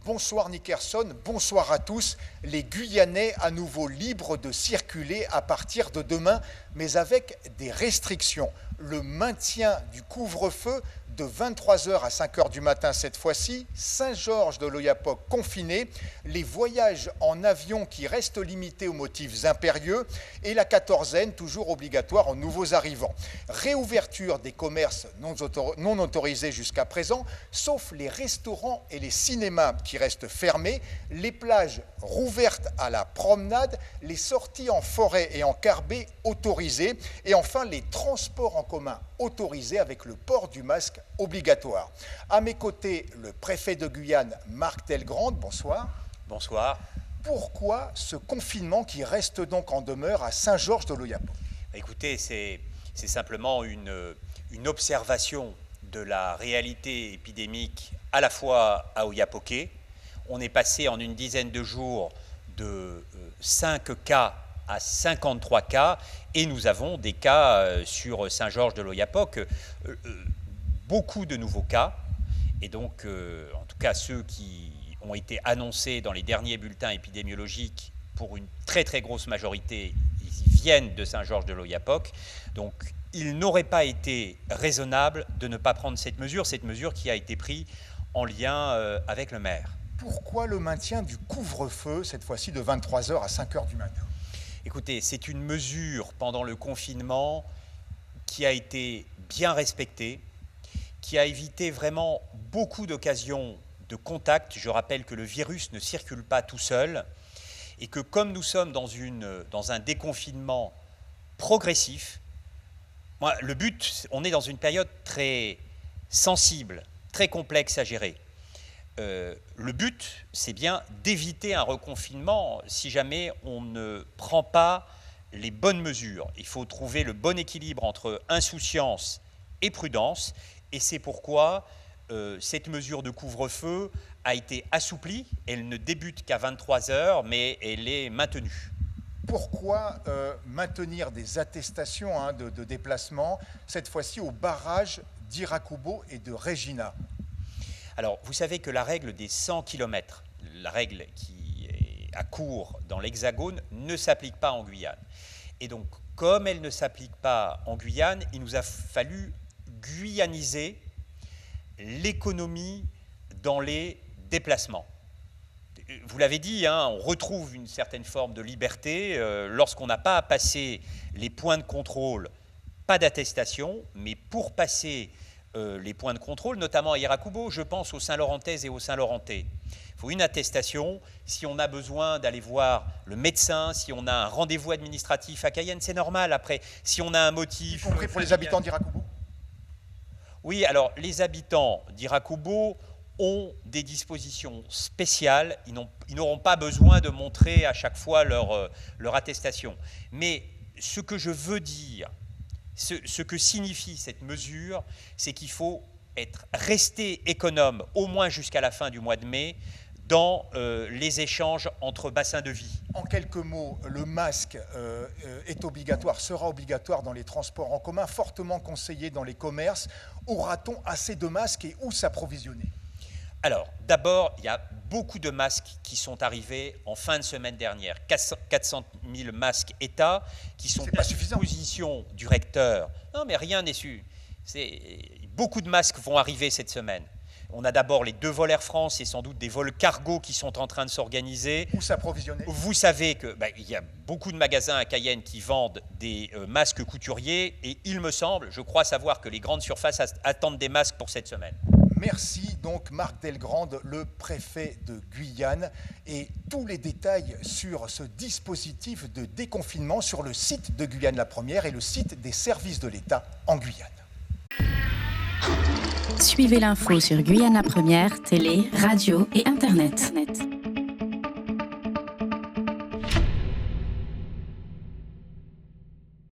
Bonsoir Nickerson, bonsoir à tous. Les Guyanais à nouveau libres de circuler à partir de demain, mais avec des restrictions. Le maintien du couvre-feu de 23h à 5h du matin cette fois-ci, Saint-Georges de l'Oyapock confiné, les voyages en avion qui restent limités aux motifs impérieux et la quatorzaine toujours obligatoire aux nouveaux arrivants. Réouverture des commerces non autorisés jusqu'à présent, sauf les restaurants et les cinémas qui restent fermés, les plages rouvertes à la promenade, les sorties en forêt et en carbet autorisées et enfin les transports en commun autorisés avec le port du masque obligatoire. À mes côtés, le préfet de Guyane, Marc Delgrande, bonsoir. Bonsoir. Pourquoi ce confinement qui reste donc en demeure à Saint-Georges de l'Oyapock? Écoutez, c'est simplement une observation de la réalité épidémique à la fois à Oyapocké. On est passé en une dizaine de jours de 5 cas à 53 cas et nous avons des cas sur Saint-Georges de l'Oyapock, beaucoup de nouveaux cas et donc en tout cas ceux qui ont été annoncés dans les derniers bulletins épidémiologiques pour une très très grosse majorité, ils viennent de Saint-Georges de l'Oyapock. Donc il n'aurait pas été raisonnable de ne pas prendre cette mesure qui a été prise en lien avec le maire. Pourquoi le maintien du couvre-feu, cette fois-ci de 23h à 5h du matin? Écoutez, c'est une mesure pendant le confinement qui a été bien respectée, qui a évité vraiment beaucoup d'occasions de contact. Je rappelle que le virus ne circule pas tout seul et que comme nous sommes dans un déconfinement progressif, le but, on est dans une période très sensible, très complexe à gérer. Le but, c'est bien d'éviter un reconfinement si jamais on ne prend pas les bonnes mesures. Il faut trouver le bon équilibre entre insouciance et prudence, et c'est pourquoi cette mesure de couvre-feu a été assouplie. Elle ne débute qu'à 23h, mais elle est maintenue. Pourquoi maintenir des attestations de déplacement, cette fois-ci au barrage d'Irakubo et de Regina? Alors, vous savez que la règle des 100 km, la règle qui est à court dans l'Hexagone, ne s'applique pas en Guyane. Et donc, comme elle ne s'applique pas en Guyane, il nous a fallu guyaniser l'économie dans les déplacements. Vous l'avez dit, on retrouve une certaine forme de liberté lorsqu'on n'a pas à passer les points de contrôle, pas d'attestation, mais pour passer les points de contrôle, notamment à Irakubo, je pense aux Saint-Laurentaises et aux Saint-Laurentais. Il faut une attestation. Si on a besoin d'aller voir le médecin, si on a un rendez-vous administratif à Cayenne, c'est normal. Après, si on a un motif... Y compris pour les habitants d'Irakubo? Oui, alors les habitants d'Irakubo ont des dispositions spéciales. Ils n'auront pas besoin de montrer à chaque fois leur attestation. Mais ce que je veux dire, ce que signifie cette mesure, c'est qu'il faut rester économe, au moins jusqu'à la fin du mois de mai, dans les échanges entre bassins de vie. En quelques mots, le masque est obligatoire, sera obligatoire dans les transports en commun, fortement conseillé dans les commerces. Aura-t-on assez de masques et où s'approvisionner? Alors, d'abord, il y a beaucoup de masques qui sont arrivés en fin de semaine dernière. 400 000 masques État qui sont à disposition du recteur. Non, mais rien n'est su. Beaucoup de masques vont arriver cette semaine. On a d'abord les 2 vols Air France et sans doute des vols cargo qui sont en train de s'organiser. Où s'approvisionner? Vous savez qu'il y a beaucoup de magasins à Cayenne qui vendent des masques couturiers et il me semble, je crois savoir que les grandes surfaces attendent des masques pour cette semaine. Merci donc Marc Delgrande, le préfet de Guyane, et tous les détails sur ce dispositif de déconfinement sur le site de Guyane la Première et le site des services de l'État en Guyane. Suivez l'info sur Guyane la Première, télé, radio et Internet.